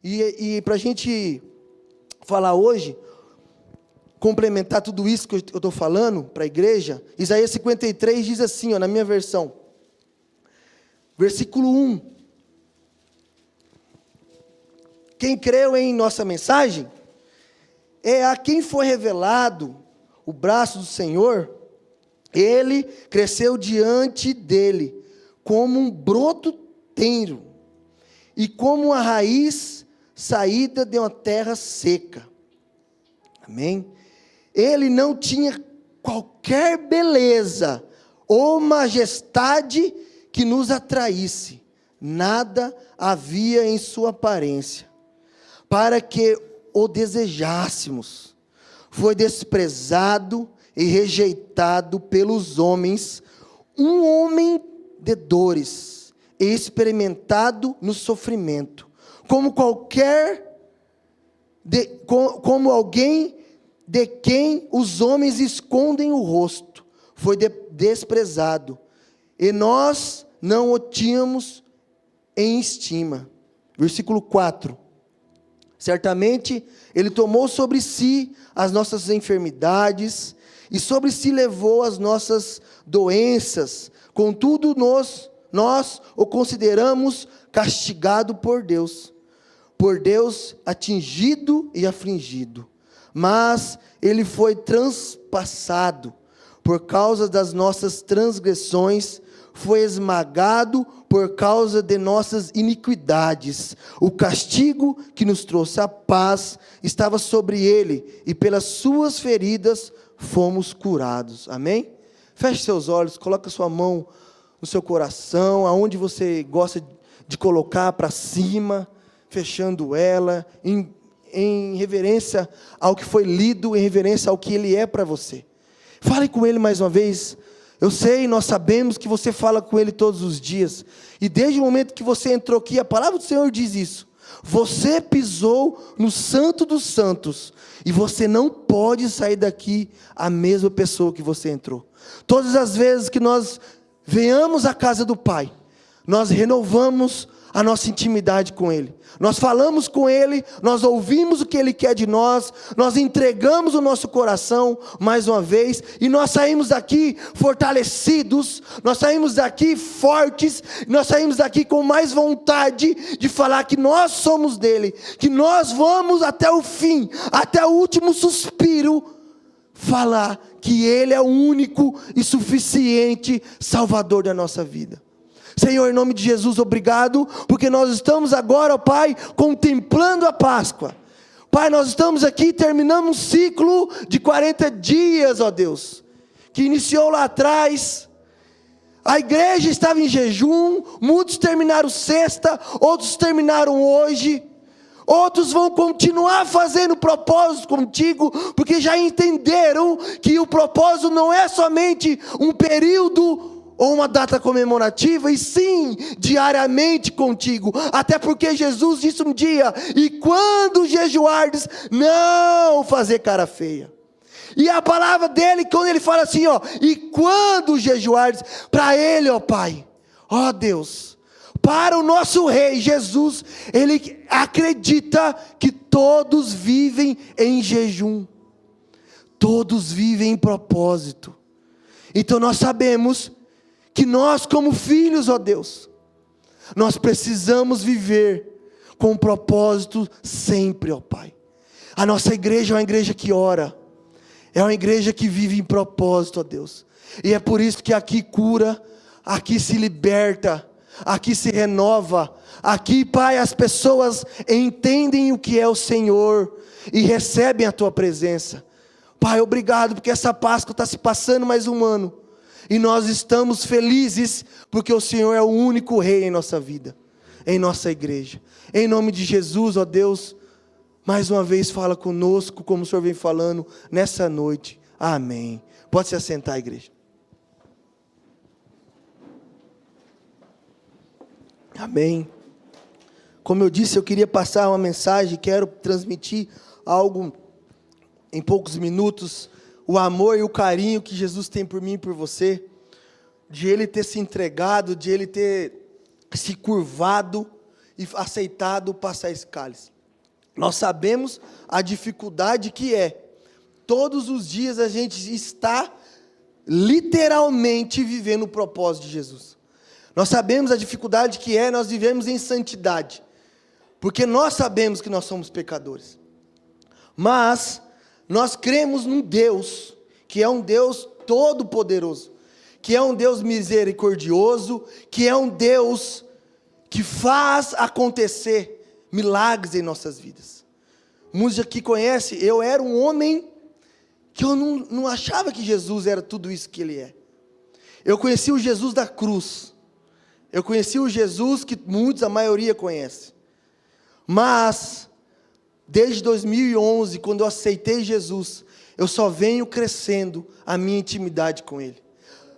E para a gente falar hoje, complementar tudo isso que eu estou falando para a igreja, Isaías 53 diz assim, na minha versão, versículo 1. Quem creu em nossa mensagem, é a quem foi revelado o braço do Senhor, ele cresceu diante dele, como um broto tenro, e como uma raiz saída de uma terra seca. Amém? Ele não tinha qualquer beleza ou majestade que nos atraísse, nada havia em sua aparência, para que o desejássemos. Foi desprezado e rejeitado pelos homens, um homem de dores, experimentado no sofrimento, como alguém de quem os homens escondem o rosto. Foi desprezado, e nós não o tínhamos em estima. Versículo 4. Certamente ele tomou sobre si as nossas enfermidades, e sobre si levou as nossas doenças. Contudo, nós o consideramos castigado por Deus atingido e afligido. Mas ele foi transpassado por causa das nossas transgressões, foi esmagado por causa de nossas iniquidades. O castigo que nos trouxe a paz estava sobre ele, e pelas suas feridas fomos curados. Amém? Feche seus olhos, coloque sua mão no seu coração, aonde você gosta de colocar, para cima, fechando ela, em reverência ao que foi lido, em reverência ao que Ele é para você. Fale com Ele mais uma vez. Eu sei, nós sabemos que você fala com Ele todos os dias, e desde o momento que você entrou aqui, a palavra do Senhor diz isso: você pisou no Santo dos Santos, e você não pode sair daqui a mesma pessoa que você entrou. Todas as vezes que nós venhamos à casa do Pai, nós renovamos a nossa intimidade com Ele, nós falamos com Ele, nós ouvimos o que Ele quer de nós, nós entregamos o nosso coração mais uma vez, e nós saímos daqui fortalecidos, nós saímos daqui fortes, nós saímos daqui com mais vontade de falar que nós somos dEle, que nós vamos até o fim, até o último suspiro, falar que Ele é o único e suficiente Salvador da nossa vida. Senhor, em nome de Jesus, obrigado, porque nós estamos agora, ó Pai, contemplando a Páscoa. Pai, nós estamos aqui, terminamos um ciclo de 40 dias, ó Deus, que iniciou lá atrás. A igreja estava em jejum, muitos terminaram sexta, outros terminaram hoje, outros vão continuar fazendo propósito contigo, porque já entenderam que o propósito não é somente um período ou uma data comemorativa, e sim, diariamente contigo, até porque Jesus disse um dia: e quando jejuardes, não fazer cara feia. E a palavra dele, quando ele fala assim, e quando jejuardes, para ele, ó Pai, ó Deus, para o nosso Rei Jesus, ele acredita que todos vivem em jejum, todos vivem em propósito. Então nós sabemos que nós, como filhos, ó Deus, nós precisamos viver com um propósito sempre, ó Pai. A nossa igreja é uma igreja que ora, é uma igreja que vive em propósito, ó Deus. E é por isso que aqui cura, aqui se liberta, aqui se renova. Aqui, Pai, as pessoas entendem o que é o Senhor e recebem a Tua presença. Pai, obrigado, porque essa Páscoa está se passando mais um ano. E nós estamos felizes, porque o Senhor é o único Rei em nossa vida, em nossa igreja. Em nome de Jesus, ó Deus, mais uma vez fala conosco, como o Senhor vem falando nessa noite. Amém. Pode se assentar, igreja. Amém. Como eu disse, eu queria passar uma mensagem, quero transmitir algo em poucos minutos. O amor e o carinho que Jesus tem por mim e por você, de Ele ter se entregado, de Ele ter se curvado e aceitado passar esse cálice. Nós sabemos a dificuldade que é. Todos os dias a gente está literalmente vivendo o propósito de Jesus. Nós sabemos a dificuldade que é nós vivemos em santidade. Porque nós sabemos que nós somos pecadores. Mas nós cremos num Deus, que é um Deus todo-poderoso, que é um Deus misericordioso, que é um Deus que faz acontecer milagres em nossas vidas. Muitos aqui conhecem, eu era um homem que eu não achava que Jesus era tudo isso que Ele é. Eu conheci o Jesus da cruz. Eu conheci o Jesus que muitos, a maioria conhece. Mas, desde 2011, quando eu aceitei Jesus, eu só venho crescendo a minha intimidade com Ele.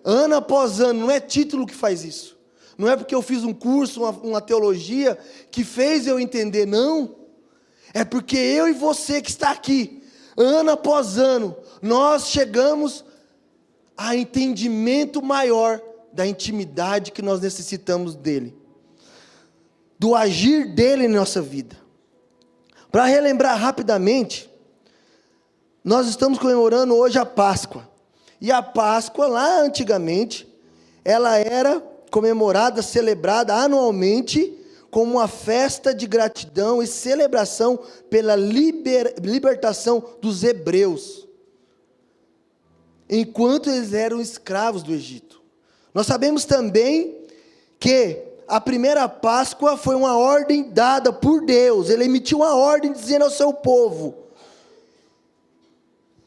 Ano após ano, não é título que faz isso. Não é porque eu fiz um curso, uma teologia, que fez eu entender, não. É porque eu e você que está aqui, ano após ano, nós chegamos a entendimento maior da intimidade que nós necessitamos dEle. Do agir dEle em nossa vida. Para relembrar rapidamente, nós estamos comemorando hoje a Páscoa. E a Páscoa, lá antigamente, ela era comemorada, celebrada anualmente, como uma festa de gratidão e celebração pela libertação dos hebreus, enquanto eles eram escravos do Egito. Nós sabemos também que a primeira Páscoa foi uma ordem dada por Deus. Ele emitiu uma ordem dizendo ao seu povo,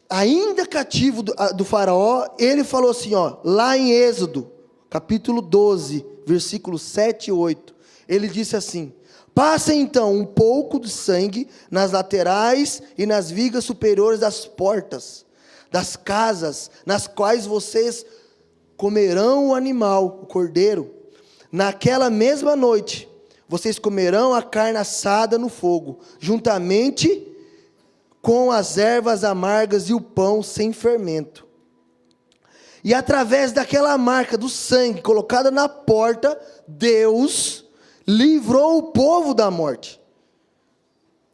ainda cativo do faraó, ele falou assim, lá em Êxodo, capítulo 12, versículos 7 e 8, ele disse assim: passem então um pouco de sangue nas laterais e nas vigas superiores das portas, das casas, nas quais vocês comerão o animal, o cordeiro. Naquela mesma noite, vocês comerão a carne assada no fogo, juntamente com as ervas amargas e o pão sem fermento. E através daquela marca do sangue colocada na porta, Deus livrou o povo da morte.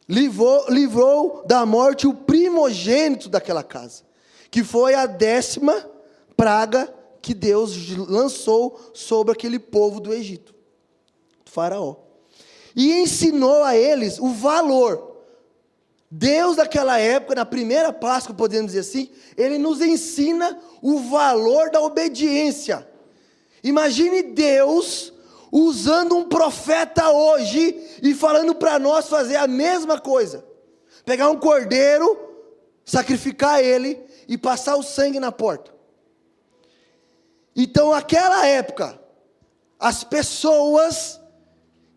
Livrou da morte o primogênito daquela casa, que foi a 10ª praga que Deus lançou sobre aquele povo do Egito, do faraó. E ensinou a eles o valor. Deus daquela época, na primeira Páscoa, podemos dizer assim, Ele nos ensina o valor da obediência. Imagine Deus usando um profeta hoje e falando para nós fazer a mesma coisa. Pegar um cordeiro, sacrificar ele e passar o sangue na porta. Então, naquela época, as pessoas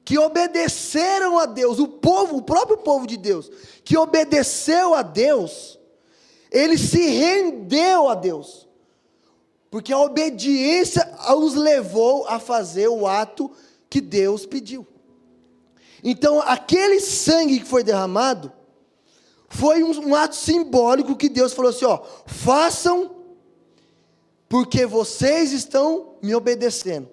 que obedeceram a Deus, o próprio povo de Deus, que obedeceu a Deus, ele se rendeu a Deus, porque a obediência os levou a fazer o ato que Deus pediu. Então, aquele sangue que foi derramado, foi um ato simbólico que Deus falou assim, façam, porque vocês estão me obedecendo.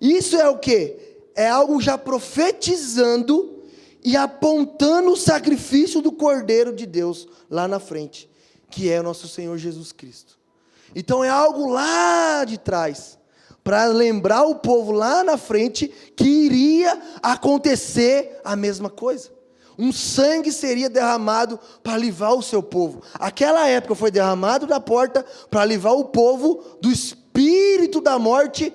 Isso é o quê? É algo já profetizando e apontando o sacrifício do Cordeiro de Deus lá na frente, que é o nosso Senhor Jesus Cristo. Então é algo lá de trás, para lembrar o povo lá na frente que iria acontecer a mesma coisa. Um sangue seria derramado para livrar o seu povo. Aquela época foi derramado na porta para livrar o povo do espírito da morte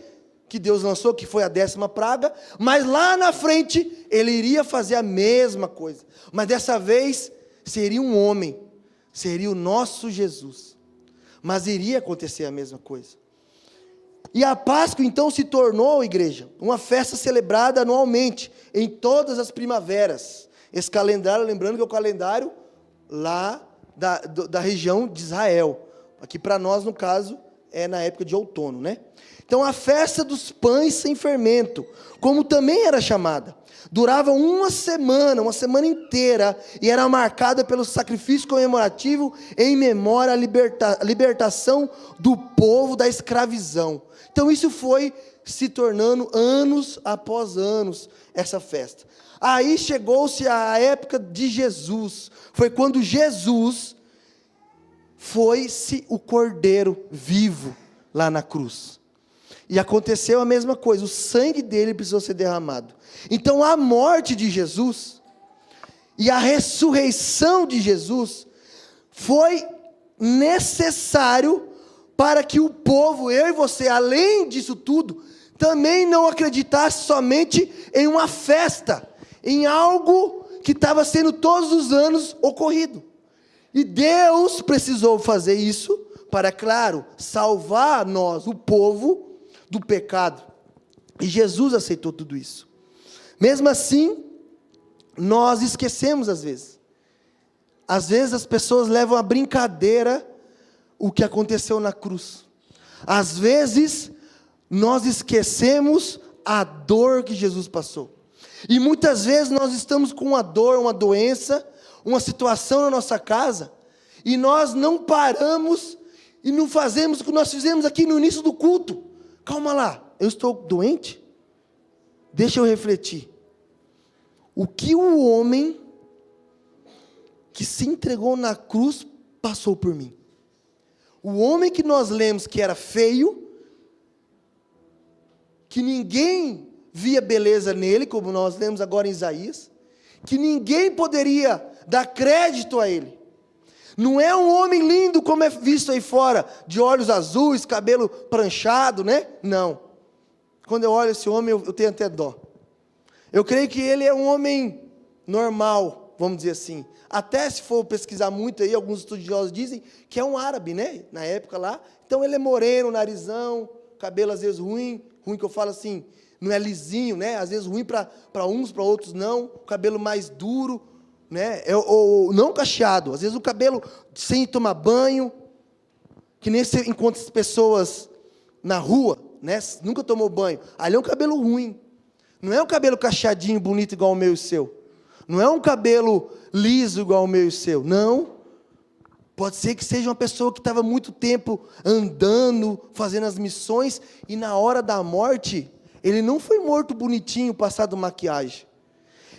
que Deus lançou, que foi a 10ª praga, mas lá na frente ele iria fazer a mesma coisa, mas dessa vez seria um homem, seria o nosso Jesus, mas iria acontecer a mesma coisa. E a Páscoa então se tornou, igreja, uma festa celebrada anualmente, em todas as primaveras. Esse calendário, lembrando que é o calendário lá da região de Israel, aqui para nós no caso é na época de outono, né? Então a festa dos pães sem fermento, como também era chamada, durava uma semana inteira, e era marcada pelo sacrifício comemorativo em memória à libertação do povo da escravidão. Então isso foi se tornando anos após anos essa festa. Aí chegou-se a época de Jesus. Foi quando Jesus foi-se o cordeiro vivo lá na cruz. E aconteceu a mesma coisa, o sangue dele precisou ser derramado. Então a morte de Jesus e a ressurreição de Jesus foi necessário para que o povo, eu e você, além disso tudo, também não acreditasse somente em uma festa, em algo que estava sendo todos os anos ocorrido. E Deus precisou fazer isso para, claro, salvar nós, o povo, do pecado. E Jesus aceitou tudo isso. Mesmo assim, nós esquecemos às vezes. Às vezes as pessoas levam a brincadeira o que aconteceu na cruz. Às vezes, nós esquecemos a dor que Jesus passou. E muitas vezes nós estamos com uma dor, uma doença, uma situação na nossa casa, e nós não paramos e não fazemos o que nós fizemos aqui no início do culto. Calma lá, eu estou doente? Deixa eu refletir. O que o homem que se entregou na cruz passou por mim? O homem que nós lemos que era feio, que ninguém via beleza nele, como nós lemos agora em Isaías, que ninguém poderia dar crédito a ele. Não é um homem lindo como é visto aí fora, de olhos azuis, cabelo pranchado, né? Não. Quando eu olho esse homem, eu tenho até dó. Eu creio que ele é um homem normal, vamos dizer assim. Até se for pesquisar muito aí, alguns estudiosos dizem que é um árabe, né? Na época lá. Então ele é moreno, narizão, cabelo às vezes ruim que eu falo assim, não é lisinho, né? Às vezes ruim para uns, para outros não. Cabelo mais duro, né? Ou não cacheado. Às vezes o cabelo sem tomar banho, que nem você encontra as pessoas na rua, né? Nunca tomou banho. Ali é um cabelo ruim. Não é um cabelo cacheadinho, bonito igual o meu e o seu. Não é um cabelo liso igual o meu e o seu. Não. Pode ser que seja uma pessoa que estava muito tempo andando, fazendo as missões, e na hora da morte, ele não foi morto bonitinho, passado maquiagem.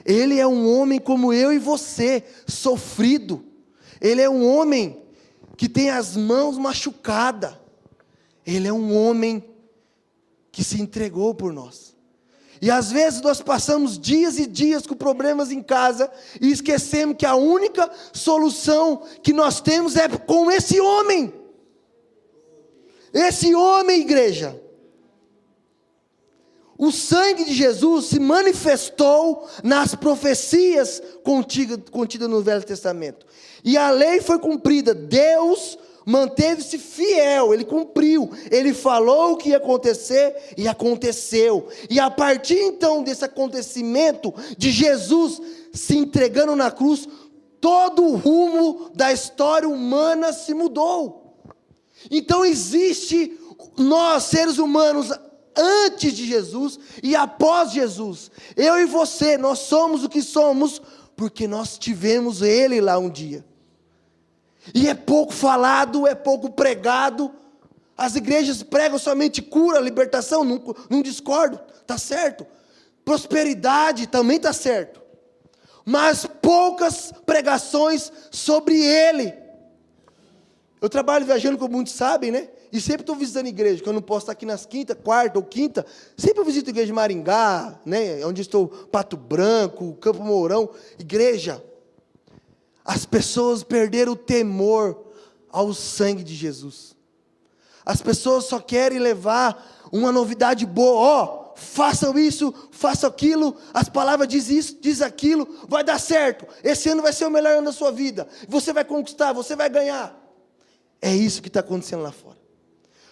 Ele é um homem como eu e você, sofrido. Ele é um homem que tem as mãos machucadas. Ele é um homem que se entregou por nós. E às vezes nós passamos dias e dias com problemas em casa e esquecemos que a única solução que nós temos é com esse homem. Esse homem, igreja. O sangue de Jesus se manifestou nas profecias contidas no Velho Testamento. E a lei foi cumprida. Deus manteve-se fiel, ele cumpriu, ele falou o que ia acontecer e aconteceu. E a partir então desse acontecimento de Jesus se entregando na cruz, todo o rumo da história humana se mudou. Então existe nós seres humanos antes de Jesus e após Jesus. Eu e você, nós somos o que somos porque nós tivemos ele lá um dia. E é pouco falado, é pouco pregado. As igrejas pregam somente cura, libertação, não discordo, está certo. Prosperidade também está certo. Mas poucas pregações sobre ele. Eu trabalho viajando, como muitos sabem, né? E sempre estou visitando igreja, que eu não posso estar aqui nas quarta ou quinta. Sempre eu visito a igreja de Maringá, né? Onde estou, Pato Branco, Campo Mourão, igreja. As pessoas perderam o temor ao sangue de Jesus. As pessoas só querem levar uma novidade boa. Ó, façam isso, façam aquilo. As palavras dizem isso, diz aquilo. Vai dar certo. Esse ano vai ser o melhor ano da sua vida. Você vai conquistar, você vai ganhar. É isso que está acontecendo lá fora.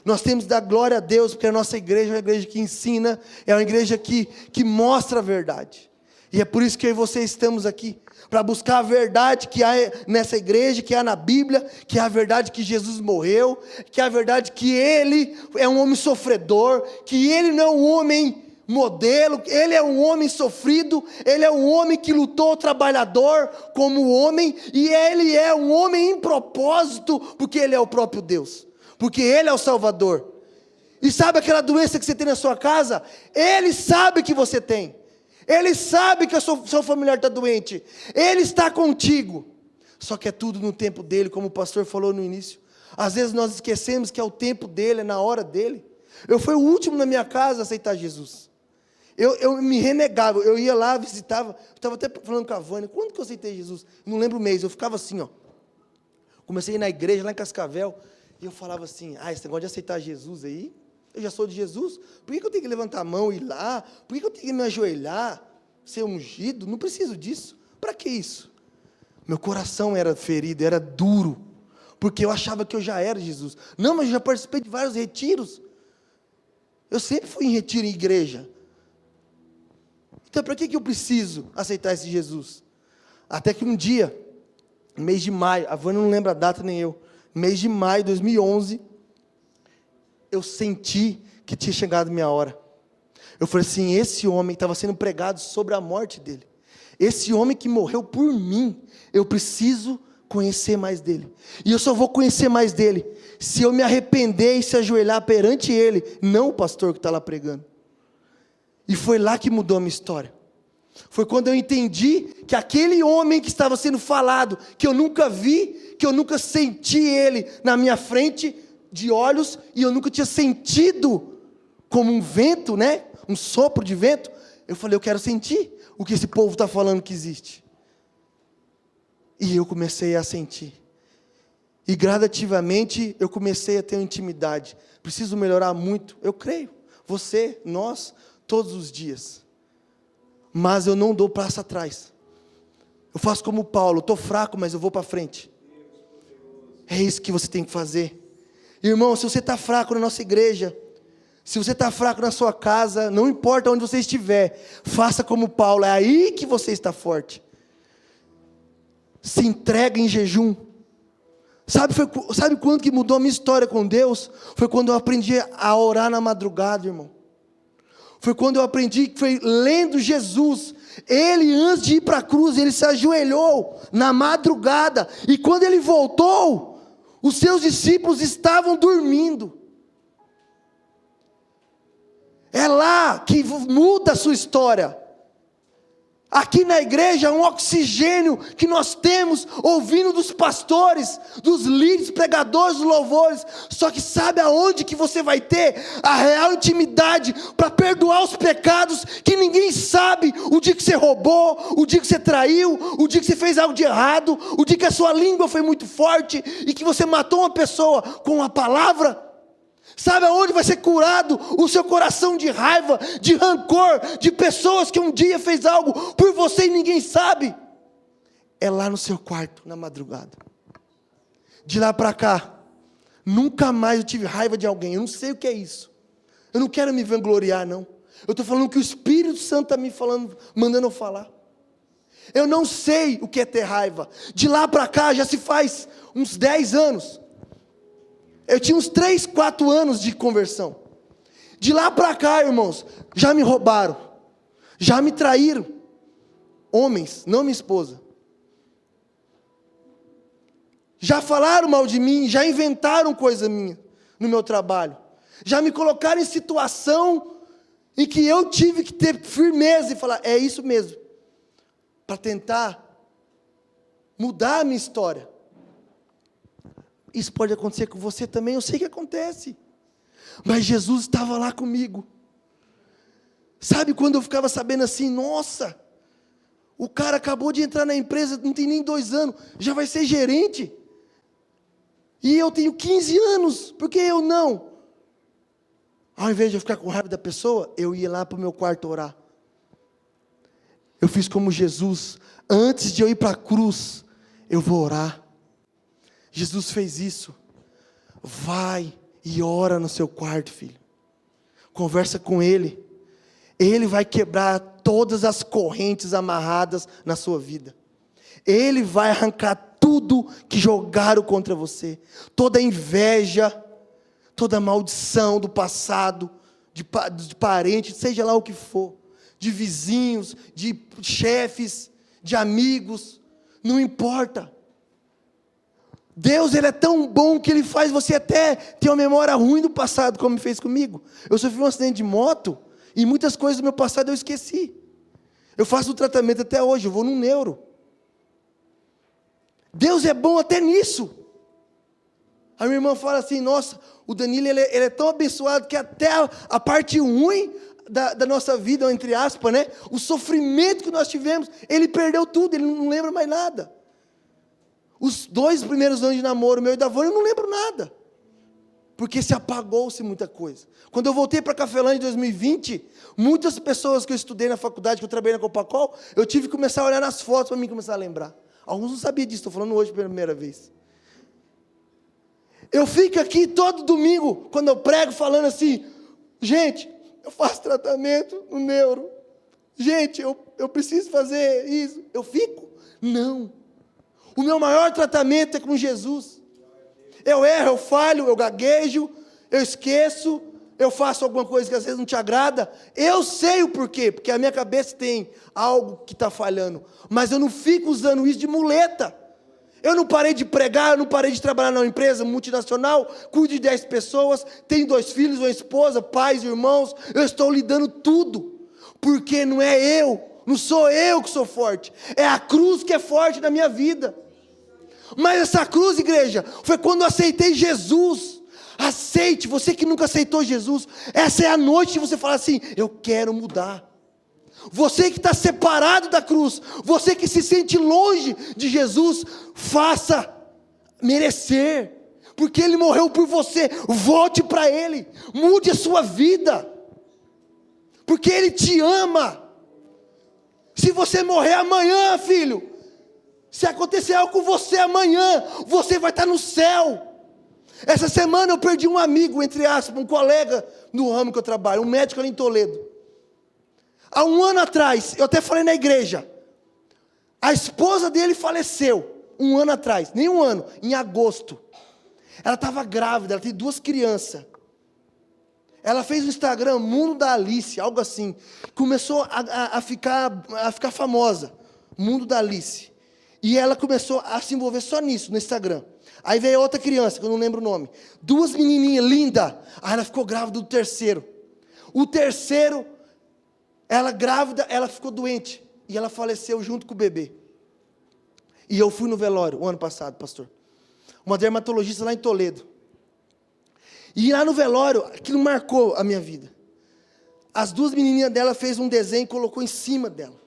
Nós temos que dar glória a Deus, porque a nossa igreja é uma igreja que ensina, é uma igreja que mostra a verdade. E é por isso que eu e você estamos aqui, para buscar a verdade que há nessa igreja, que há na Bíblia, que é a verdade que Jesus morreu, que é a verdade que Ele é um homem sofredor, que Ele não é um homem modelo, Ele é um homem sofrido, Ele é um homem que lutou trabalhador como homem, e Ele é um homem em propósito, porque Ele é o próprio Deus, porque Ele é o Salvador. E sabe aquela doença que você tem na sua casa? Ele sabe que você tem. Ele sabe que o seu familiar está doente. Ele está contigo. Só que é tudo no tempo dele, como o pastor falou no início. Às vezes nós esquecemos que é o tempo dele, é na hora dele. Eu fui o último na minha casa a aceitar Jesus. Eu me renegava, eu ia lá, visitava. Eu estava até falando com a Vânia, quando que eu aceitei Jesus? Não lembro o mês, eu ficava assim, ó. Comecei a ir na igreja, lá em Cascavel, e eu falava assim, esse negócio de aceitar Jesus aí, eu já sou de Jesus, por que eu tenho que levantar a mão e ir lá? Por que eu tenho que me ajoelhar, ser ungido? Não preciso disso. Para que isso? Meu coração era ferido, era duro, porque eu achava que eu já era Jesus. Não, mas eu já participei de vários retiros. Eu sempre fui em retiro em igreja. Então, para que eu preciso aceitar esse Jesus? Até que um dia, no mês de maio, a Vânia não lembra a data nem eu, no mês de maio de 2011, eu senti que tinha chegado minha hora. Eu falei assim, esse homem estava sendo pregado sobre a morte dele. Esse homem que morreu por mim, eu preciso conhecer mais dele. E eu só vou conhecer mais dele se eu me arrepender e se ajoelhar perante ele, não o pastor que está lá pregando. E foi lá que mudou a minha história. Foi quando eu entendi que aquele homem que estava sendo falado, que eu nunca vi, que eu nunca senti ele na minha frente de olhos, e eu nunca tinha sentido como um vento, né? Um sopro de vento. Eu falei, eu quero sentir o que esse povo está falando que existe. E eu comecei a sentir. E gradativamente eu comecei a ter uma intimidade. Preciso melhorar muito, eu creio. Você, nós, todos os dias. Mas eu não dou passo atrás. Eu faço como Paulo, estou fraco, mas eu vou para frente. É isso que você tem que fazer. Irmão, se você está fraco na nossa igreja, se você está fraco na sua casa, não importa onde você estiver, faça como Paulo, é aí que você está forte. Se entrega em jejum. Sabe quando que mudou a minha história com Deus? Foi quando eu aprendi a orar na madrugada, irmão. Foi quando eu aprendi que foi lendo Jesus. Ele, antes de ir para a cruz, ele se ajoelhou na madrugada. E quando ele voltou, os seus discípulos estavam dormindo. É lá que muda a sua história. Aqui na igreja, um oxigênio que nós temos, ouvindo dos pastores, dos líderes, pregadores, dos louvores. Só que sabe aonde que você vai ter a real intimidade para perdoar os pecados que ninguém sabe? O dia que você roubou, o dia que você traiu, o dia que você fez algo de errado, o dia que a sua língua foi muito forte e que você matou uma pessoa com uma palavra. Sabe aonde vai ser curado o seu coração de raiva, de rancor, de pessoas que um dia fez algo por você e ninguém sabe? É lá no seu quarto, na madrugada. De lá para cá, nunca mais eu tive raiva de alguém. Eu não sei o que é isso. Eu não quero me vangloriar, não. Eu estou falando que o Espírito Santo está me falando, mandando eu falar. Eu não sei o que é ter raiva. De lá para cá já se faz uns 10 anos. Eu tinha uns 3, 4 anos de conversão. De lá para cá, irmãos, já me roubaram, já me traíram. Homens, não minha esposa. Já falaram mal de mim, já inventaram coisa minha no meu trabalho. Já me colocaram em situação em que eu tive que ter firmeza e falar, é isso mesmo. Para tentar mudar a minha história. Isso pode acontecer com você também, eu sei que acontece. Mas Jesus estava lá comigo. Sabe quando eu ficava sabendo assim, nossa, o cara acabou de entrar na empresa, não tem nem 2 anos, já vai ser gerente. E eu tenho 15 anos, por que eu não? Ao invés de eu ficar com raiva da pessoa, eu ia lá para o meu quarto orar. Eu fiz como Jesus, antes de eu ir para a cruz, eu vou orar. Jesus fez isso. Vai e ora no seu quarto, filho. Conversa com Ele. Ele vai quebrar todas as correntes amarradas na sua vida. Ele vai arrancar tudo que jogaram contra você. Toda inveja, toda maldição do passado, de parentes, seja lá o que for. De vizinhos, de chefes, de amigos. Não importa. Deus, Ele é tão bom que Ele faz você até ter uma memória ruim do passado, como fez comigo. Eu sofri um acidente de moto, e muitas coisas do meu passado eu esqueci. Eu faço o tratamento até hoje, eu vou num neuro. Deus é bom até nisso. A minha irmã fala assim, nossa, o Danilo ele é tão abençoado que até a parte ruim da nossa vida, entre aspas, né? O sofrimento que nós tivemos, ele perdeu tudo, ele não lembra mais nada. Os 2 primeiros anos de namoro, meu e da Vânia, eu não lembro nada. Porque se apagou-se muita coisa. Quando eu voltei para Cafelândia em 2020, muitas pessoas que eu estudei na faculdade, que eu trabalhei na Copacol, eu tive que começar a olhar nas fotos para mim começar a lembrar. Alguns não sabiam disso, estou falando hoje pela primeira vez. Eu fico aqui todo domingo, quando eu prego, falando assim, gente, eu faço tratamento no neuro. Gente, eu preciso fazer isso. Eu fico? Não. O meu maior tratamento é com Jesus. Eu erro, eu falho, eu gaguejo, eu esqueço, eu faço alguma coisa que às vezes não te agrada. Eu sei o porquê, porque a minha cabeça tem algo que está falhando. Mas eu não fico usando isso de muleta. Eu não parei de pregar, eu não parei de trabalhar numa empresa multinacional, cuido de 10 pessoas, tenho 2 filhos, uma esposa, pais, irmãos, eu estou lidando tudo, porque não é eu, não sou eu que sou forte, é a cruz que é forte na minha vida. Mas essa cruz, igreja, foi quando eu aceitei Jesus. Aceite, você que nunca aceitou Jesus, essa é a noite de você falar assim, eu quero mudar. Você que está separado da cruz, você que se sente longe de Jesus, faça merecer, porque Ele morreu por você, volte para Ele, mude a sua vida, porque Ele te ama. Se você morrer amanhã, filho, se acontecer algo com você amanhã, você vai estar no céu. Essa semana eu perdi um amigo, entre aspas, um colega no ramo que eu trabalho, um médico ali em Toledo. Há um ano atrás, eu até falei na igreja, a esposa dele faleceu, um ano atrás, nem um ano, em agosto. Ela estava grávida, ela tem 2 crianças. Ela fez o Instagram, Mundo da Alice, algo assim. Começou a ficar famosa, Mundo da Alice. E ela começou a se envolver só nisso, no Instagram. Aí veio outra criança, que eu não lembro o nome. 2 menininhas, linda. Aí ela ficou grávida do terceiro. O terceiro, ela grávida, ela ficou doente. E ela faleceu junto com o bebê. E eu fui no velório, o ano passado, pastor. Uma dermatologista lá em Toledo. E lá no velório, aquilo marcou a minha vida. As 2 menininhas dela fez um desenho e colocou em cima dela.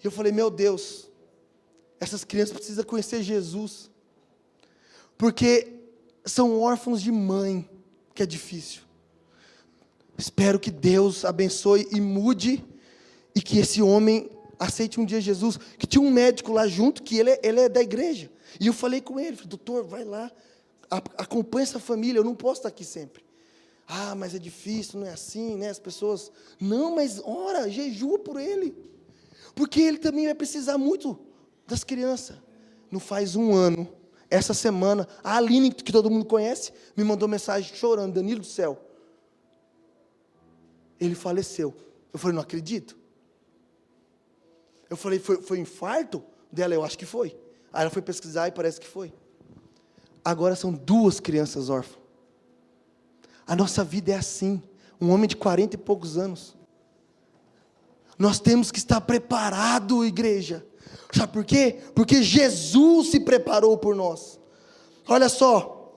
E eu falei, meu Deus, essas crianças precisam conhecer Jesus. Porque são órfãos de mãe, que é difícil. Espero que Deus abençoe e mude, e que esse homem aceite um dia Jesus. Que tinha um médico lá junto, que ele é da igreja. E eu falei com ele, falei, doutor, vai lá, acompanha essa família, eu não posso estar aqui sempre. Ah, mas é difícil, não é assim, né? As pessoas, não, mas ora, jejua por ele. Porque ele também vai precisar muito das crianças. Não faz um ano, essa semana, a Aline, que todo mundo conhece, me mandou mensagem chorando, Danilo do céu. Ele faleceu. Eu falei, não acredito. Eu falei, foi infarto dela? Eu acho que foi. Aí ela foi pesquisar e parece que foi. Agora são 2 crianças órfãs. A nossa vida é assim. Um homem de 40 e poucos anos. Nós temos que estar preparado, igreja. Sabe por quê? Porque Jesus se preparou por nós. Olha só.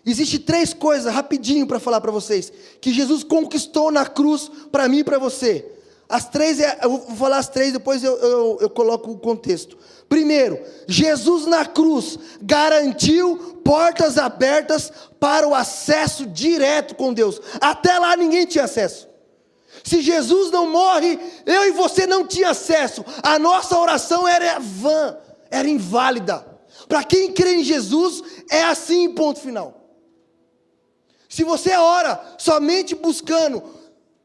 Existem 3 coisas, rapidinho para falar para vocês, que Jesus conquistou na cruz para mim e para você. As 3, eu vou falar as 3, depois eu coloco o contexto. Primeiro, Jesus na cruz garantiu portas abertas para o acesso direto com Deus. Até lá ninguém tinha acesso. Se Jesus não morre, eu e você não tinha acesso. A nossa oração era vã, era inválida. Para quem crê em Jesus, é assim, ponto final. Se você ora somente buscando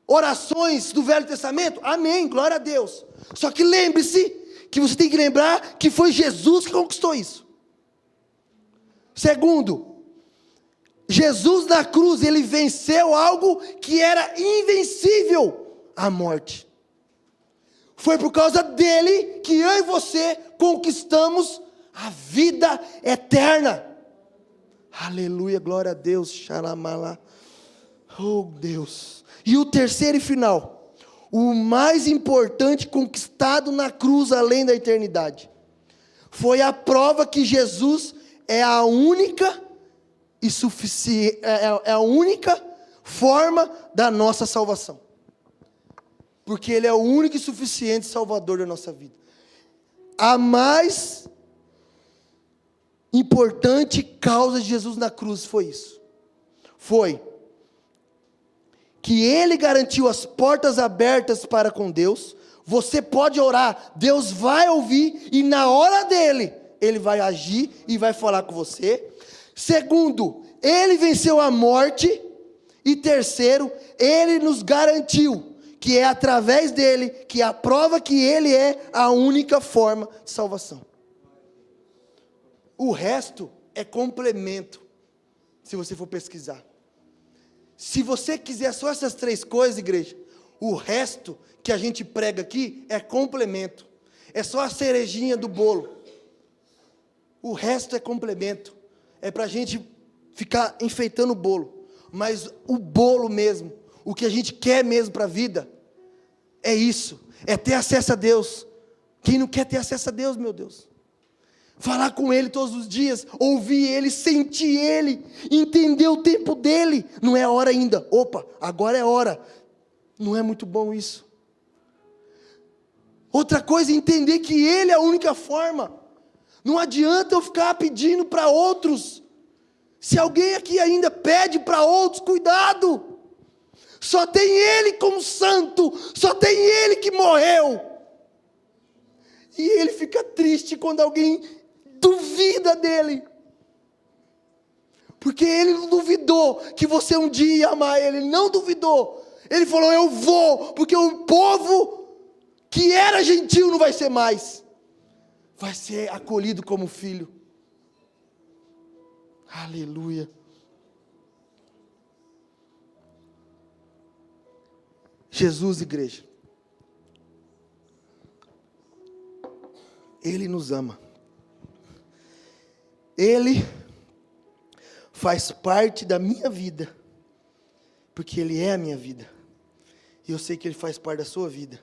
orações do Velho Testamento, amém, glória a Deus. Só que lembre-se que você tem que lembrar que foi Jesus que conquistou isso. Segundo, Jesus na cruz, ele venceu algo que era invencível, a morte. Foi por causa dele que eu e você conquistamos a vida eterna. Aleluia, glória a Deus. Xaramala. Oh Deus. E o terceiro e final, o mais importante conquistado na cruz além da eternidade, foi a prova que Jesus é a única e suficiente, é a única forma da nossa salvação. Porque Ele é o único e suficiente Salvador da nossa vida. A mais importante causa de Jesus na cruz foi isso. Foi que Ele garantiu as portas abertas para com Deus. Você pode orar, Deus vai ouvir, e na hora dele, Ele vai agir e vai falar com você. Segundo, Ele venceu a morte. E terceiro, Ele nos garantiu que é através dele, que a prova que Ele é a única forma de salvação. O resto é complemento, se você for pesquisar. Se você quiser só essas três coisas, igreja, o resto que a gente prega aqui é complemento. É só a cerejinha do bolo. O resto é complemento. É para a gente ficar enfeitando o bolo. Mas o bolo mesmo, o que a gente quer mesmo para a vida, é isso. É ter acesso a Deus. Quem não quer ter acesso a Deus, meu Deus? Falar com Ele todos os dias, ouvir Ele, sentir Ele, entender o tempo dEle. Não é a hora ainda. Opa, agora é hora. Não é muito bom isso. Outra coisa é entender que Ele é a única forma. Não adianta eu ficar pedindo para outros. Se alguém aqui ainda pede para outros, cuidado. Só tem Ele como santo. Só tem Ele que morreu. E Ele fica triste quando alguém duvida dEle. Porque Ele não duvidou que você um dia ia amar Ele. Ele não duvidou. Ele falou, eu vou. Porque o povo que era gentil não vai ser mais. Vai ser acolhido como filho. Aleluia. Jesus, igreja, Ele nos ama. Ele faz parte da minha vida, porque Ele é a minha vida. E eu sei que Ele faz parte da sua vida.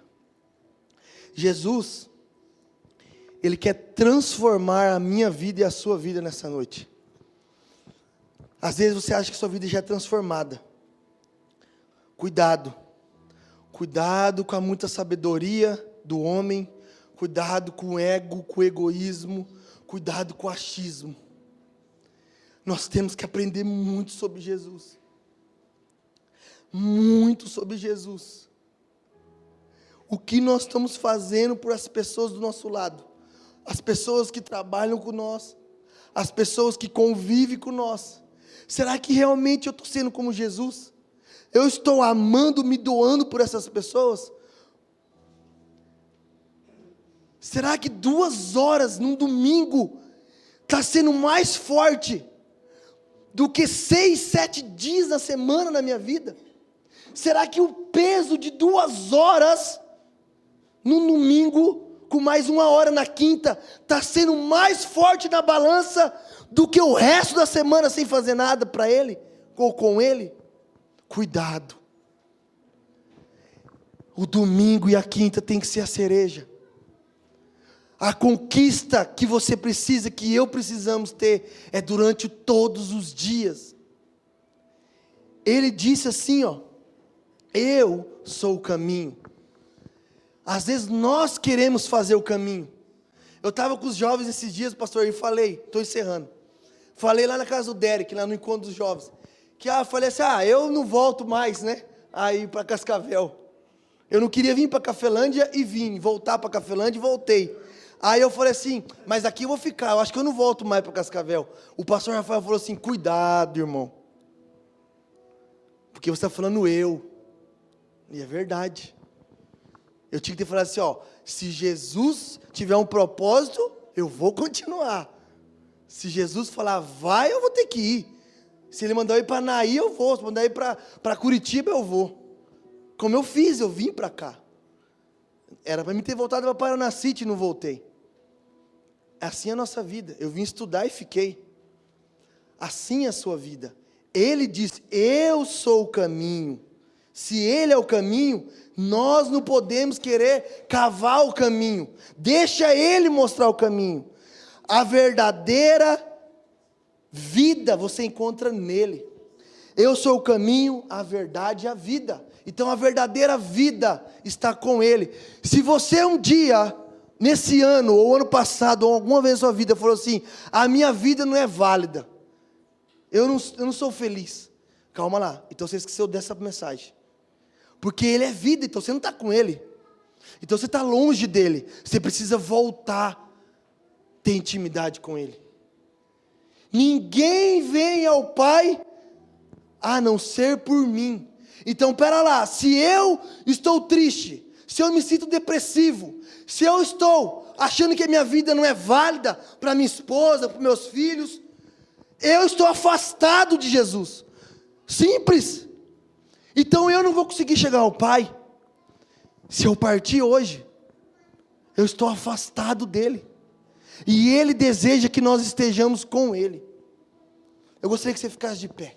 Jesus, Ele quer transformar a minha vida e a sua vida nessa noite. Às vezes você acha que sua vida já é transformada. Cuidado. Cuidado com a muita sabedoria do homem. Cuidado com o ego, com o egoísmo. Cuidado com o achismo. Nós temos que aprender muito sobre Jesus. Muito sobre Jesus. O que nós estamos fazendo por as pessoas do nosso lado. As pessoas que trabalham com nós. As pessoas que convivem com nós. Será que realmente eu estou sendo como Jesus? Eu estou amando, me doando por essas pessoas? Será que 2 horas num domingo está sendo mais forte do que 6, 7 dias na semana na minha vida? Será que o peso de 2 horas num domingo, com mais 1 hora na quinta, está sendo mais forte na balança do que o resto da semana sem fazer nada para Ele, ou com Ele? Cuidado. O domingo e a quinta tem que ser a cereja. A conquista que você precisa, que eu precisamos ter, é durante todos os dias. Ele disse assim, ó, eu sou o caminho. Às vezes nós queremos fazer o caminho. Eu estava com os jovens esses dias, pastor, e falei, estou encerrando. Falei lá na casa do Derek, lá no encontro dos jovens. Que falei assim, eu não volto mais, né? Aí para Cascavel. Eu não queria vir para Cafelândia e vim. Voltar para Cafelândia e voltei. Aí eu falei assim, mas aqui eu vou ficar. Eu acho que eu não volto mais para Cascavel. O pastor Rafael falou assim, cuidado, irmão. Porque você está falando eu. E é verdade. Eu tinha que ter falado assim, se Jesus tiver um propósito, eu vou continuar. Se Jesus falar, vai, eu vou ter que ir. Se Ele mandar eu ir para Naí, eu vou. Se mandar eu ir para Curitiba, eu vou. Como eu fiz, eu vim para cá. Era para mim ter voltado para Paraná City e não voltei. Assim é a nossa vida. Eu vim estudar e fiquei. Assim é a sua vida. Ele diz: eu sou o caminho. Se Ele é o caminho, nós não podemos querer cavar o caminho. Deixa Ele mostrar o caminho. A verdadeira vida você encontra nele. Eu sou o caminho, a verdade e a vida. Então a verdadeira vida está com Ele. Se você um dia, nesse ano, ou ano passado, ou alguma vez na sua vida, falou assim: a minha vida não é válida, eu não sou feliz. Calma lá, então você esqueceu dessa mensagem. Porque Ele é vida, então você não está com Ele. Então você está longe dEle. Você precisa voltar, ter intimidade com Ele. Ninguém vem ao Pai a não ser por mim. Então pera lá, se eu estou triste, se eu me sinto depressivo, se eu estou achando que a minha vida não é válida para minha esposa, para meus filhos, eu estou afastado de Jesus. Simples. Então eu não vou conseguir chegar ao Pai. Se eu partir hoje, eu estou afastado dEle. E Ele deseja que nós estejamos com Ele. Eu gostaria que você ficasse de pé.